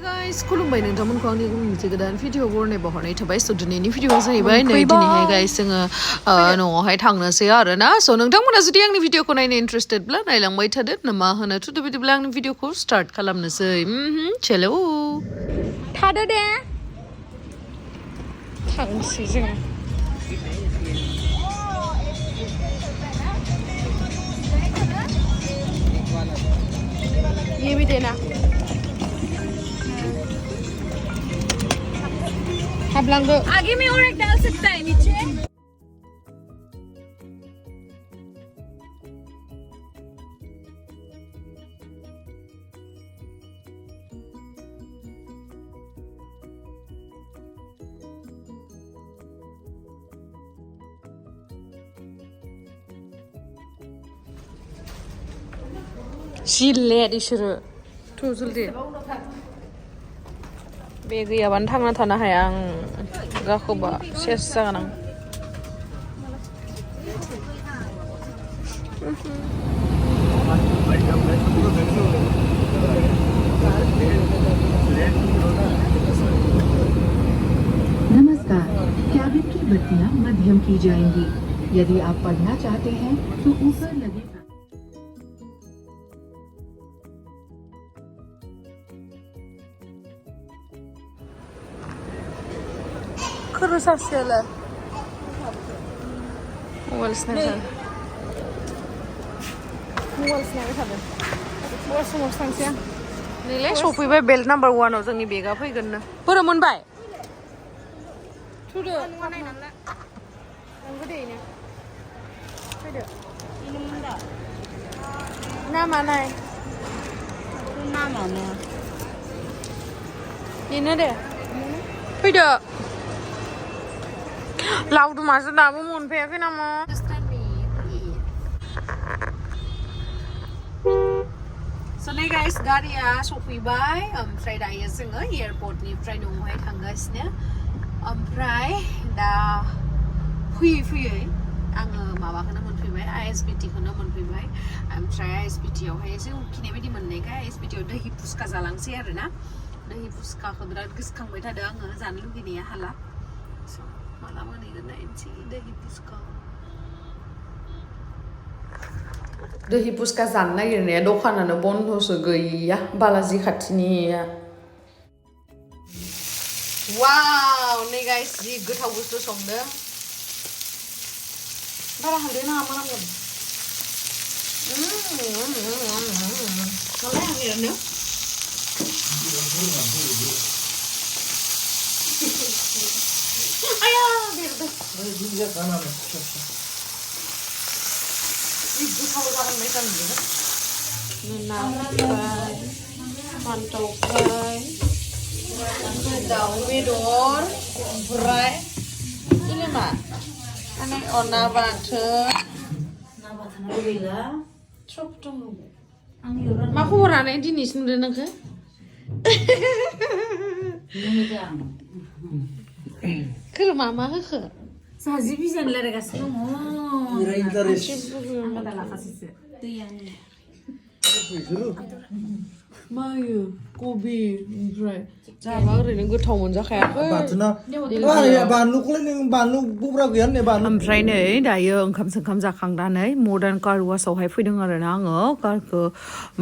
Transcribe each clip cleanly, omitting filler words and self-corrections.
guys, Khulumbai Minina kong ni jagwn video borne bahornai thibai so dinini video जाहैबाय नै दिनैहाय guys जोङो न'आवहाय थांनोसै आरो ना so नोंथांमोना जुदि आंनि भिडिअखौ नायनो इन्ट्रेस्टेड ब्ला नायलांबाय थादो ना मा होनो थुदो बिदिब्ला आंनि भिडिअखौ स्टार्ट खालामनोसै चलो थादो दे थांसै जोङो ये भी देना हाबलांदो आगे में और एक डाल सकता है नीचे Sile di sini, tuh jeli. Begi ya ban tangan tanah yang gak kuba, sesa kan? नमस्कार कैबिन की बत्तियां मध्यम की जाएंगी यदि आप पढ़ना चाहते हैं तो ऊपर लगे Kerusasialah. Mual senarai. Mual senarai sahaja. Mual semua sangsiang. Nilai mwfwibai belt number 1 aw जोंनि बेगा फैगोन ना. बोरो मोनबाय? थुदो. नांगौ दे इनो. फैदो. इनो मोनदा. नामा नाय. नामानो. इनो दे. फैदो. लावदु मासो दाबो मोनफैयाखै नामा So नै guys गारिया सफैबाय ओमफ्राय दायो जोङो एयारपर्टनिफ्राय न'आवहाय थांगासिनो ओमफ्राय दा फैयै आङो माबाखौनो मोनफैबाय ISBT खौनो मोनफैबाय ओमफ्राय ISBT आवहाय एसे उखिनाय बायदि मोननायखाय ISBT आव दैहि फुसका जालांसै आरोना दैहि फुसकाखौ बिराद गोसोखांबाय थादों आङो जानो लुगैनाया हाला माला मोनहैगोन नायनोसै दैहि फुसका दैहि फुसका जानो नागिरनाया दखानानो बन्दसो गैया बालाजि खाथिनिया वाव नै गाइस जि गोथाव बुस्थु संदों बारा हालदै नाङा मोनामगोन मालाय आं एरनो Goथाव जागोन बायदि मोनदों ना फ्राय फान्थाव फ्राय ओमफ्राय दाउ बेदर ओमफ्राय इनो मा ना बाथोन गैला सब दङ मा खबरालाय दिनैसो नुदों नोंखो खोरोमा मा होखो साजि बिजान रायगासिनो दङ मायो कबि ओमफ्राय जाबा ओरैनो गोथाव मोनजाखायाखै ओमफ्राय नै दायो ओंखाम जाखांनानै मडार्न कार वाशआवहाय फैदों आरोना आङो कारखौ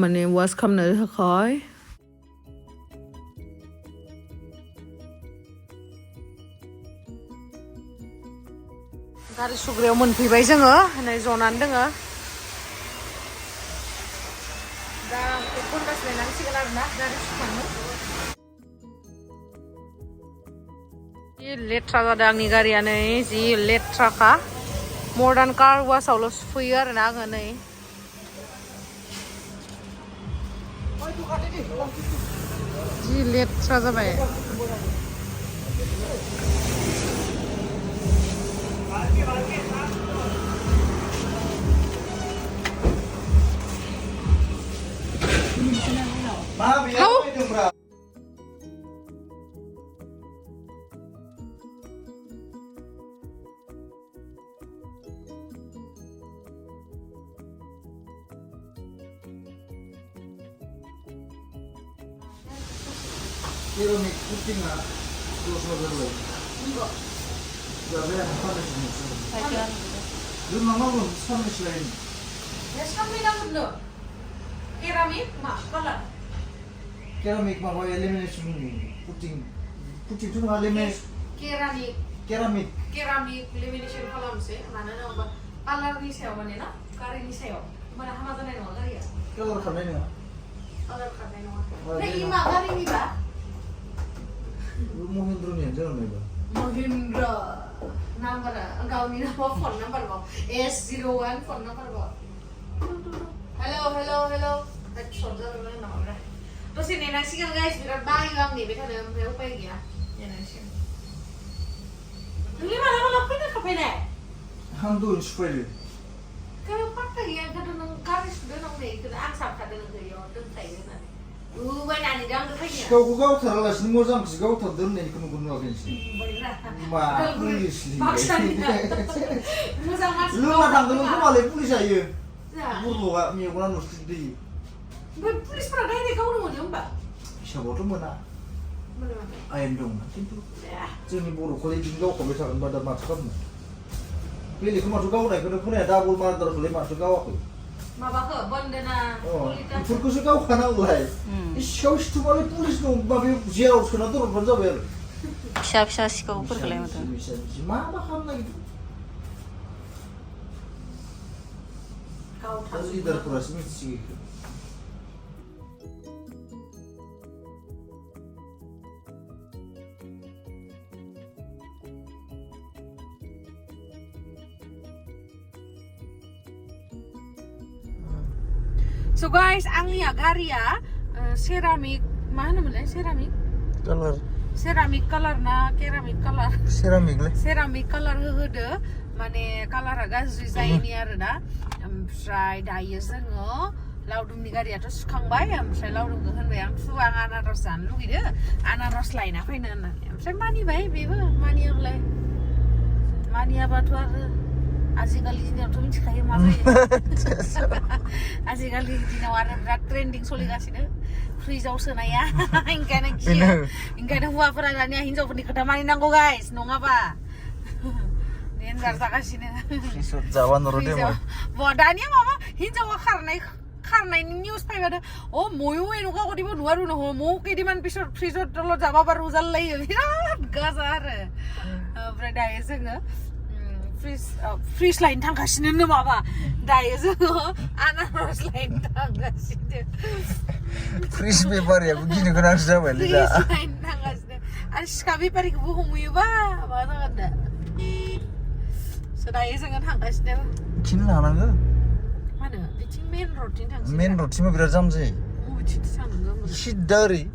माने वाश खालामनो थाखाय गारि सुग्रायाव मोनफैबाय जोङो नै जनानै दोङो दा घन्टासो नेनांसिगोन आरोना गारि सुखांनो जि लेथ्रा जादों आंनि गारिया नै जि लेथ्राखा मडार्न कार वाशआवल' सुफैयो आरोना आङो नै जि लेथ्रा जाबाय Keramik putingnya terus berlebih. Enggak. Gak ada yang panas ini. Bagian. Lu mana sama selain? Ya sampai dah belum. Keramik mah color. Keramik mah mau eliminasi puting. Puting itu mah eliminasi. Keramik Keramik. lamination khalamw mana nama color ni saya mana na? Gari ni saya. Mana hama tu nama Gari ya? Kalau karena ini, Color kan nama. Nah ini mah Gari ni ba? lu mau hindrun ya jangan nih. Mahindra. Number engkau ni nama phone number ba? S01 phone number ba? Hello. Soldier orang nama berapa? Terus ini nasi kan guys, biar bagi orang ni, biar ada berapa lagi ya? Ya nasi. Ini mana mana apa ni kape ni? Handul sepuluh. Kalau pakai ya, kalau nang kari sudah nang ni, kalau angsap kada nang tu ya, tu saya ni. Bukan ni jangan tu saya. Kau terlalu semua jam kau terlalu nih kunu lagi sih. Mah pulis nih. Lu nggak dulu tuh malah pulis aja. Buru gak miyukuran mesti di. Pulis pernah ni kau nak macam apa? Siapa tuh mana? Ayam dong nanti tuh. Ya. Jadi buru kalau tinggal kau bisa pada masuk. Pilih kau masuk kau naik kena punya double mother kalau masuk kau aku. Mabak ke benda na kulitan. Furkus kau kana ulai. Kau itu malah pulis dong, babi jauh kena turun penjara. Bisa sih kau ukur kalau itu. Bisa. Mana kan lagi? Kau Harus lider keras sih. So guys, angni Gari ya, ceramik mana mulai ceramik? Color. Ceramik color na keramik color. Ceramik lah. Ceramik color hede, mana color agak design ni ada na. Amsai daya zengo, laudum ni Gari atas Khulumbai, amsai laudum tu kan bayang suang anarosan, lu gitu, anaros lain apa ini na? Amsai mani bayi beba, mani yang lain, mani apa tu ada? Azigali ini orang tu mesti kaya mana? Azigali ini orang berat trending soligasi ni. Free jauh sana ya. Ingkar nak kira. Ingkar nak buat peraganya hinjau pun dikatakan nanggo guys. Nong apa? Ni enggak tak kasih ni. Fisut jawan orang dia. Bodanya mama hinjau karena ini news pay ada. Oh mwjangwinw kau di mana luar nu mau ke di mana fisut lo jawab baru jalan lagi. Gazar. Berada ya sengah. Freeze line tangkasnya ni apa? Daya tu, anaros line tangkasnya. Freeze paper ya, begini kena sudah balik. Freeze line tangkasnya. Asyik kami pergi ke mwjangwinw, mana ada? So daya sangat tangkasnya. Kini lah nangga. Mana? Di main road ni tangkasnya. Main road sih mah berapa jam sih? Oh, cita sana. Si dari,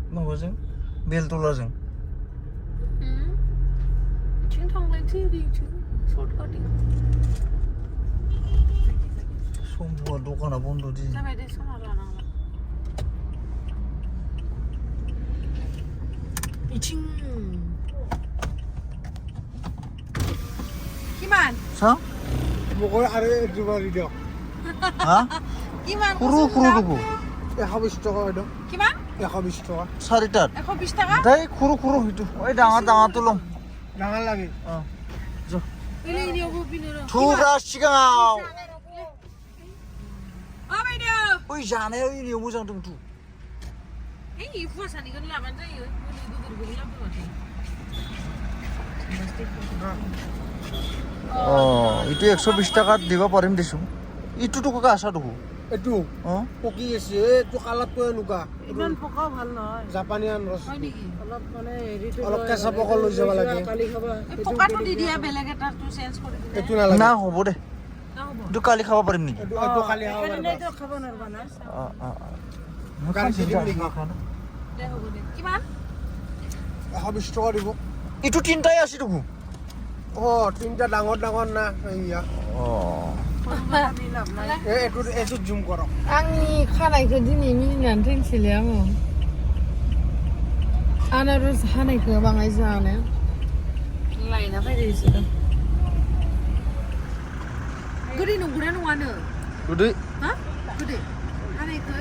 mana sih? Bel tulah sih. Cintang lain TV cing. Shortcut ni. Semua dukan apa pun tu di. Sampai di sana lah. Mijing. Kiman? Sa? Pokoknya ada dua video. Hah? Kiman? Kuru tu. Habis coba ada. Kiman? Habis coba. Saritat. Eko bistaka? Dai kuru itu. Dangat tulung. Jangan lagi. Jo. Ini aku pindah. Tugas cikau. Apa dia? Oi jangan ini mwjang tu. Ini puasa ni kan laman tu. Ini duduk laman tu. Oh, itu 120 taka diba parim desu. Itu tuh kok asa tuh. Itu. Oh. Poki sih, itu kalat tuh nuka. Iman pokok ভাল Japanian ros. অলপ মানে হেৰিটো অলপ কেঁচা পকল লৈ যাব লাগে। কালি খাবা পকাটো দি দিয়া বেলেগ এটা টু চেঞ্জ কৰি দিলে এইটো নালাগে। না হ'ব দে। এইটো কালি খাব পাৰিম নেকি? এইটো খালি খাব এইটো খাব নোৱাৰবা না মই কালি খাম দিম নেকি? দে হ'ব দে কিমান 120 টকা দিব। itu tintai আছে দেখো তিনটা ডাঙৰ ডাঙৰ না এইয়া এইটো জুম কৰক आंनि खानायखौ दिनै मिनिनानै थैनोसैलै आङो आनारस हानायखौ बाङाय जानो लायना फैदो इसोरो गोदै नंगौना नङानो goदै ha गोदै हानायखौ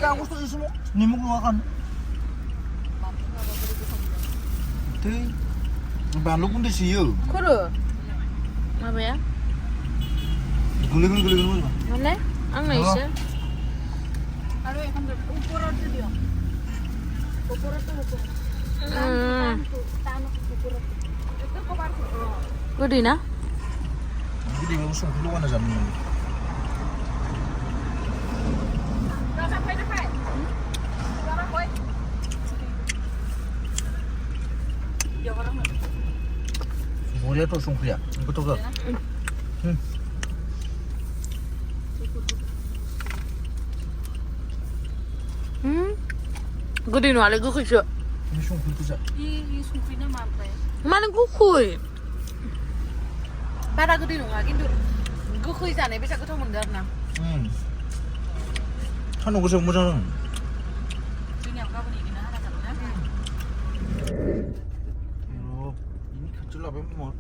aku tuh semua nimuk lu akan. Tuh, bahan lu pun di siu. 그래. 뭐야? Guling. 원래? angni 있어? Aduh, kan ukuran tuh dia. Ukuran tuh. Tanah ukuran. Itu kabar. 어디나? Jadi langsung keluar aja nih. Boleh tuh langsung ya, betul kan? 그리 놔래 그 그죠? Ini langsung tuh aja. 이 송피는 많대. 많은 구쿠이. 바다 그리 놔 근데 구쿠이잖아. 비자 그거 못 잡나. 한옥 그래서 뭐잖아. 그냥 가버리기는 하나 잡나? Ini kecil apa mau?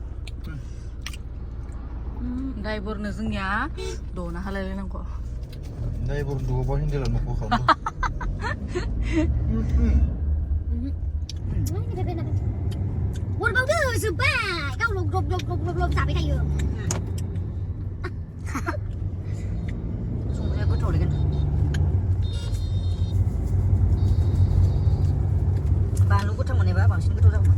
드라이버는 승냐? 너나 할래는 거. Đây vừa đùa bao nhiêu lần một cuộc không? boibw thibai kau lục sao bị thay dừa 송구야 그거 오래겠다. 바로 그거 뭐네 봐. 당신 그거 잡아.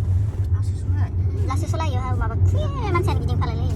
là sự số lại mà bạc khía mang sang cái gì phải lấy